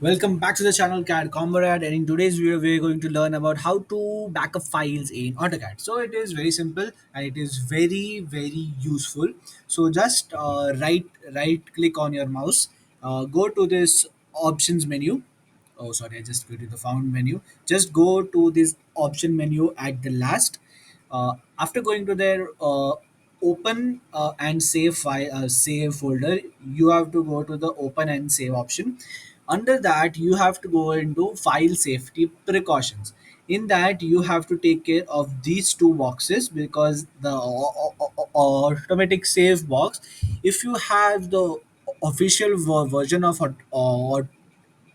Welcome back to the channel CAD Comrade, and in today's video we're going to learn about how to backup files in AutoCAD. So it is very simple and it is very useful. So just right click on your mouse, go to this options menu. Oh sorry, I just go to the found menu. Just go to this option menu at the last. After going to their open and save file save folder, you have to go to the open and save option. Under that you have to go into file safety precautions. In that you have to take care of these two boxes, because the automatic save box, if you have the official version of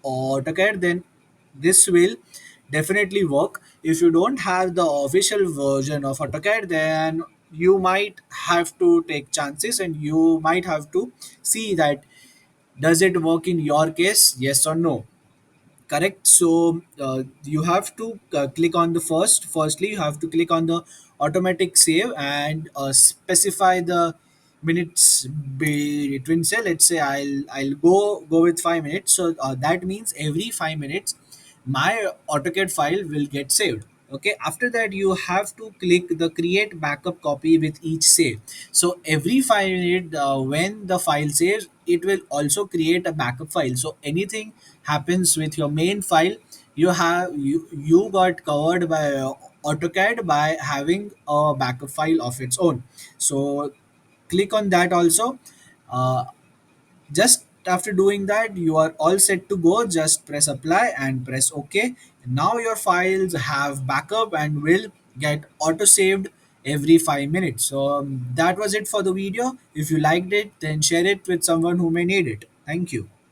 AutoCAD, then this will definitely work. If you don't have the official version of AutoCAD, then you might have to take chances and you might have to see that does it work in your case, yes or no. Correct. So you have to click on the firstly you have to click on the automatic save and specify the minutes between. Say, let's say I'll go with 5 minutes. So that means every 5 minutes my AutoCAD file will get saved. Okay, after that you have to click the create backup copy with each save. So every 5 minutes, when the file saves, it will also create a backup file. So anything happens with your main file, you got covered by AutoCAD by having a backup file of its own. So click on that also. uh, just after doing that, you are all set to go. Just press apply and press OK. Now your files have backup and will get auto saved every 5 minutes. So that was it for the video. If you liked it, then share it with someone who may need it. Thank you.